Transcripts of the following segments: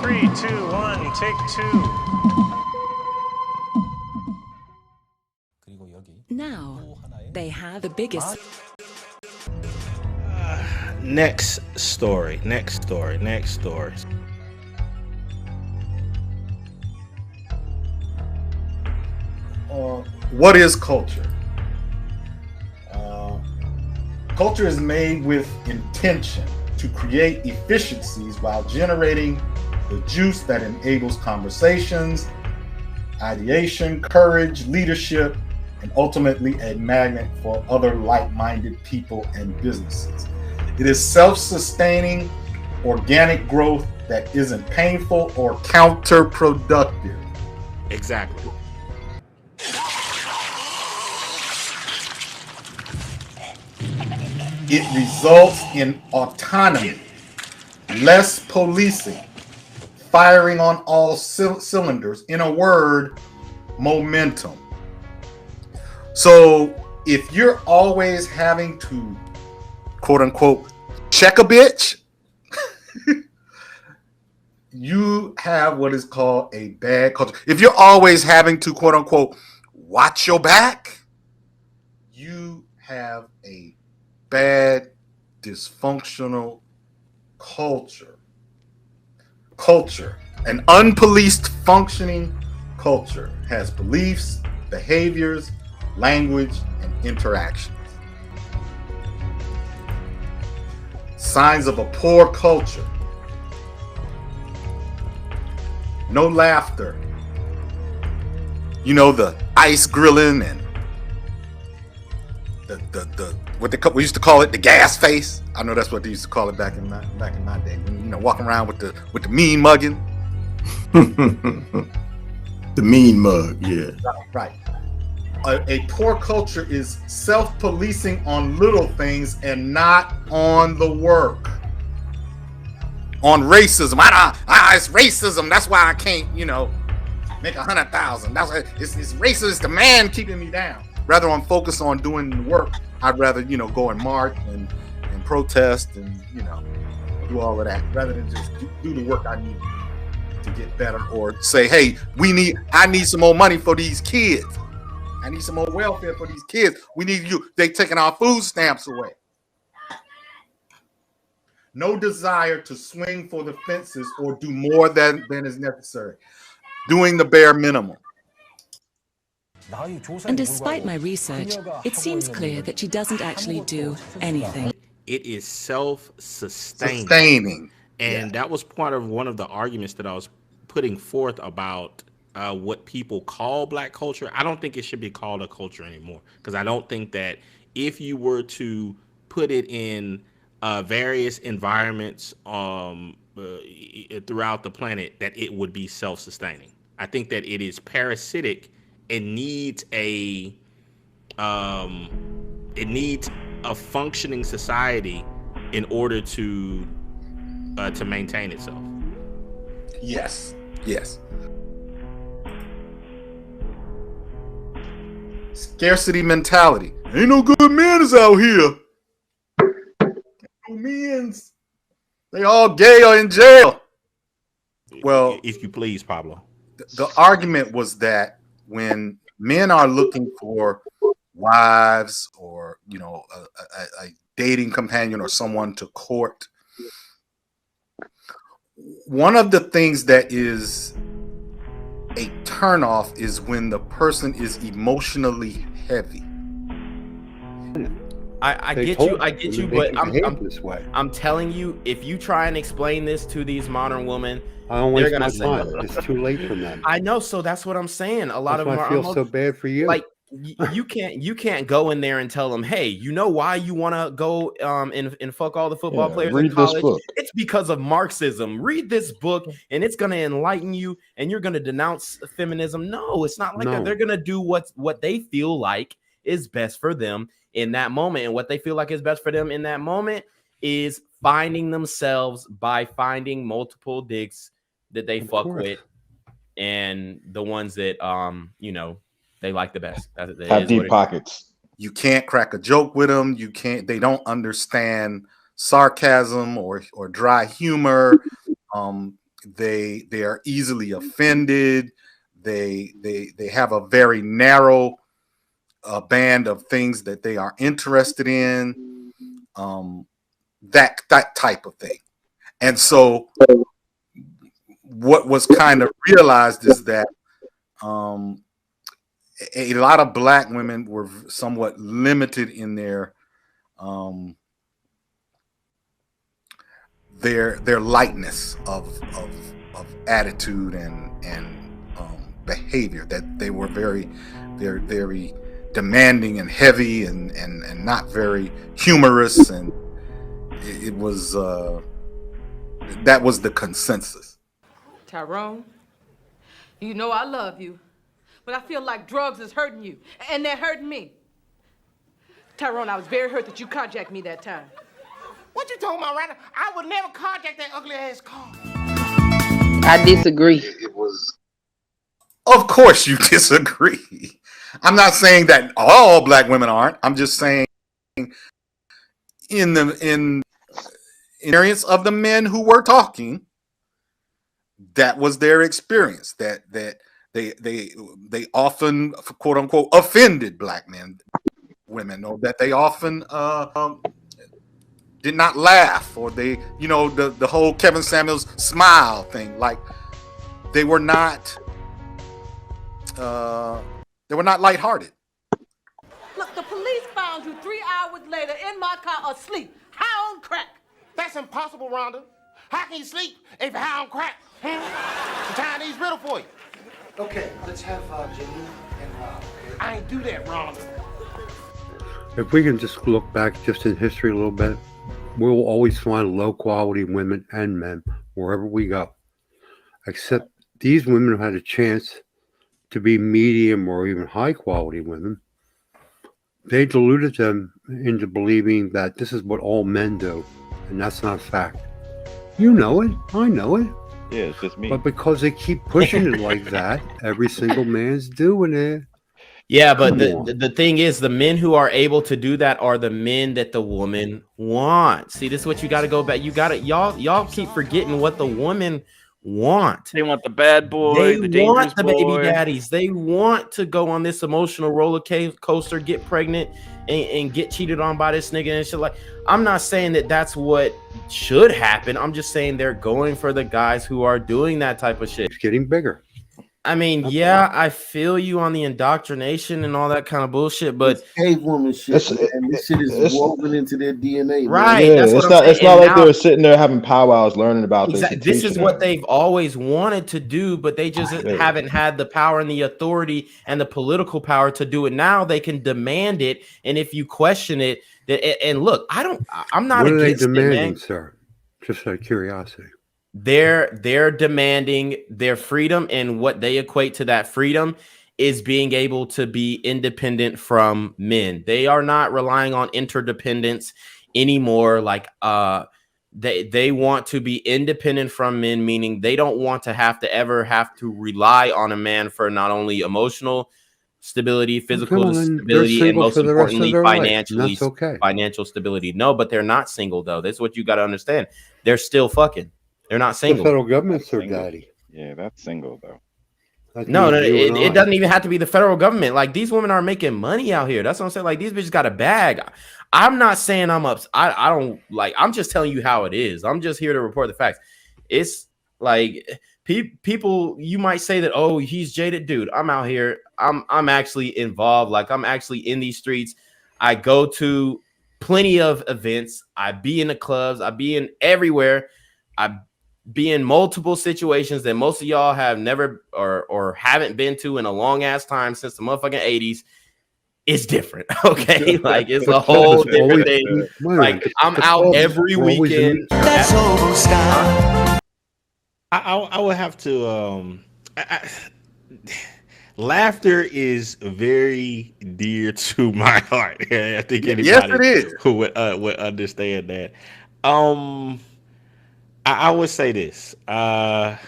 3, 2, 1, take 2. Now, they have the biggest. Next story. What is culture? Culture is made with intention to create efficiencies while generating the juice that enables conversations, ideation, courage, leadership, and ultimately a magnet for other like-minded people and businesses. It is self-sustaining, organic growth that isn't painful or counterproductive. Exactly. It results in autonomy, less policing, firing on all cylinders. In a word, momentum. So if you're always having to, quote unquote, check a bitch, you have what is called a bad culture. If you're always having to, quote unquote, watch your back, you have a bad, dysfunctional culture. An unpoliced, functioning culture has beliefs, behaviors, language, and interactions. Signs of a poor culture: no laughter. You know, the ice grilling and the what we used to call it, the gas face. I know that's what they used to call it back in my day. When, walking around with the mean mugging. The mean mug, yeah. Right. A poor culture is self-policing on little things and not on the work. On racism, it's racism. That's why I can't, make 100,000. That's why it's racist. The man keeping me down. Rather, I'm focused on doing the work. I'd rather, go and march and protest and do all of that rather than just do the work I need to get better, or say, hey, I need some more money for these kids. I need some more welfare for these kids. We need you. They taking our food stamps away. No desire to swing for the fences or do more than is necessary. Doing the bare minimum. And despite my research, it seems clear that she doesn't actually do anything. It is self-sustaining. And that was part of one of the arguments that I was putting forth about what people call Black culture. I don't think it should be called a culture anymore, because I don't think that if you were to put it in various environments throughout the planet, that it would be self-sustaining. I think that it is parasitic and needs a functioning society in order to maintain itself. Yes. Scarcity mentality. Ain't no good men is out here. No men's. They all gay or in jail. Well, if you please, Pablo. The argument was that when men are looking for wives or a dating companion or someone to court, one of the things that is a turnoff is when the person is emotionally heavy. I get you, but I'm telling you, if you try and explain this to these modern women, I don't waste my time. It's too late for them. I know, so that's what I'm saying. A lot of them I feel so bad for you. Like you can't go in there and tell them, hey, you know why you want to go and fuck all the football players in college? It's because of Marxism. Read this book and it's going to enlighten you and you're going to denounce feminism. No, it's not like that. They're going to do what they feel like is best for them in that moment, and what they feel like is best for them in that moment is finding themselves by finding multiple dicks that they fuck with, and the ones that they like the best. Have deep pockets. You can't crack a joke with them. They don't understand sarcasm or dry humor. They are easily offended. They have a very narrow band of things that they are interested in. That type of thing. And so what was kind of realized is that a lot of black women were somewhat limited in their lightness of attitude and behavior, that they were very demanding and heavy and not very humorous, and it was that was the consensus. Tyrone, you know I love you, but I feel like drugs is hurting you, and they're hurting me. Tyrone, I was very hurt that you carjacked me that time. What you talking about, Ryder? I would never carjack that ugly ass car. I disagree. It was. Of course, you disagree. I'm not saying that all black women aren't. I'm just saying in experience of the men who were talking, that was their experience. That they often, quote unquote, offended black women, or that they often did not laugh, or they, the whole Kevin Samuels smile thing. Like they were not lighthearted. Look, the police found you 3 hours later in my car asleep, high on crack. That's impossible, Rhonda. How can you sleep if you're high on crack? The Chinese riddle for you. Okay, let's have Jimmy and Rob. I ain't do that, Rhonda. If we can just look back just in history a little bit, we'll always find low-quality women and men wherever we go. Except these women have had a chance to be medium or even high-quality women. They deluded them into believing that this is what all men do, and that's not a fact. You know it. I know it. Yeah, it's just me. But because they keep pushing it like that, every single man's doing it. Yeah, but the thing is, the men who are able to do that are the men that the woman wants. See, this is what you got to go back. You got to y'all keep forgetting what the woman want. They want the bad boy. They want the baby daddies. They want to go on this emotional roller coaster, get pregnant, and get cheated on by this nigga and shit. Like, I'm not saying that that's what should happen. I'm just saying they're going for the guys who are doing that type of shit. It's getting bigger. I mean, yeah, I feel you on the indoctrination and all that kind of bullshit, but cave woman shit, and this shit is woven into their DNA, right? Yeah, it's not like they're sitting there having powwows learning about this is what they've always wanted to do, but they just haven't had the power and the authority and the political power to do it. Now they can demand it, and if you question it, and look, I'm not what are they against demanding, it, man. sir? Just out of curiosity. They're demanding their freedom, and what they equate to that freedom is being able to be independent from men. They are not relying on interdependence anymore. Like they want to be independent from men, meaning they don't want to have to rely on a man for not only emotional stability, physical stability, and most importantly, financial stability. No, but they're not single though. That's what you got to understand. They're still fucking. They're not single. The federal government's their daddy. Yeah, that's single though. No, it doesn't even have to be the federal government. Like, these women are making money out here. That's what I'm saying. Like, these bitches got a bag. I'm not saying I'm up. I don't like. I'm just telling you how it is. I'm just here to report the facts. It's like people. You might say that, oh, he's jaded, dude. I'm out here. I'm actually involved. Like, I'm actually in these streets. I go to plenty of events. I be in the clubs. I be in everywhere. I be in multiple situations that most of y'all have never or haven't been to in a long ass time since the motherfucking 80s. It's different, okay? Like, it's a whole different thing. Like, I'm out every weekend. That's I would have to laughter is very dear to my heart. I think anybody who would understand that. I would say this. I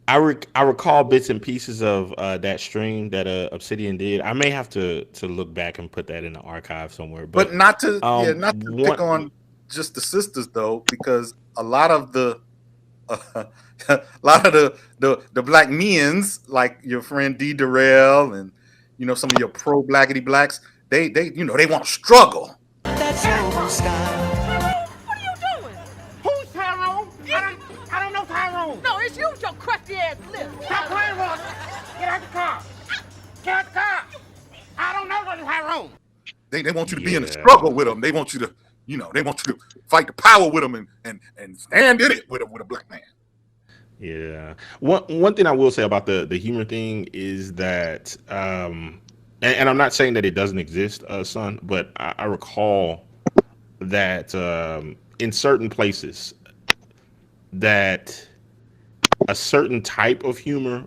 recall bits and pieces of that stream that Obsidian did. I may have to look back and put that in the archive somewhere. But not to pick on just the sisters though, because a lot of the a lot of the black men's, like your friend D. Durrell and some of your pro blackity blacks, they want to struggle. What are you doing? Who's Tyrone? I don't know Tyrone. No, it's you with your crusty ass lips. Stop playing with us. Get out the car. Get out the car. I don't know what Tyrone. They want you to be in the struggle with them. They want you to, they want you to fight the power with them and stand in it with a black man. Yeah. One thing I will say about the humor thing is that, and I'm not saying that it doesn't exist, son, but I recall that in certain places that a certain type of humor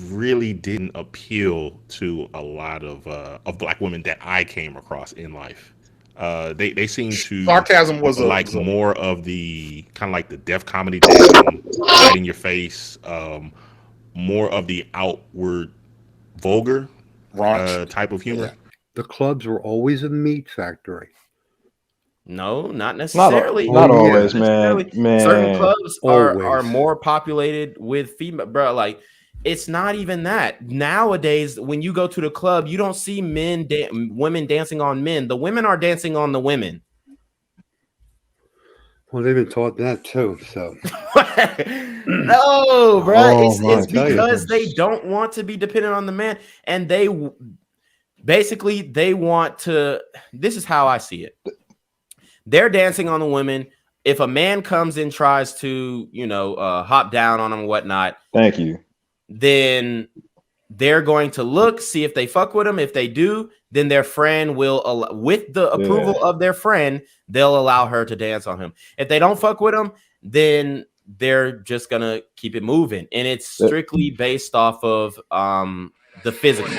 really didn't appeal to a lot of black women that I came across in life. They seem to sarcasm was like more of the kind of like the deaf comedy down, right in your face, more of the outward vulgar type of humor. The clubs were always a meat factory. No, not necessarily. Not always, man. Certain clubs are more populated with female, bro. Like, it's not even that. Nowadays, when you go to the club, you don't see women dancing on men. The women are dancing on the women. Well, they've been taught that too. So no, bro. It's because they don't want to be dependent on the man, and they want to. This is how I see it. They're dancing on the women. If a man comes and tries to, hop down on them and whatnot, thank you, then they're going to look, see if they fuck with him. If they do, then their friend will, with the approval of their friend, they'll allow her to dance on him. If they don't fuck with him, then they're just gonna keep it moving, and it's strictly based off of the physical.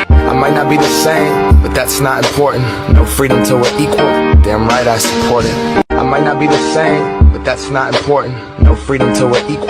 I might not be the same, but that's not important. No freedom till we're equal. Damn right I support it. I might not be the same, but that's not important. No freedom till we're equal.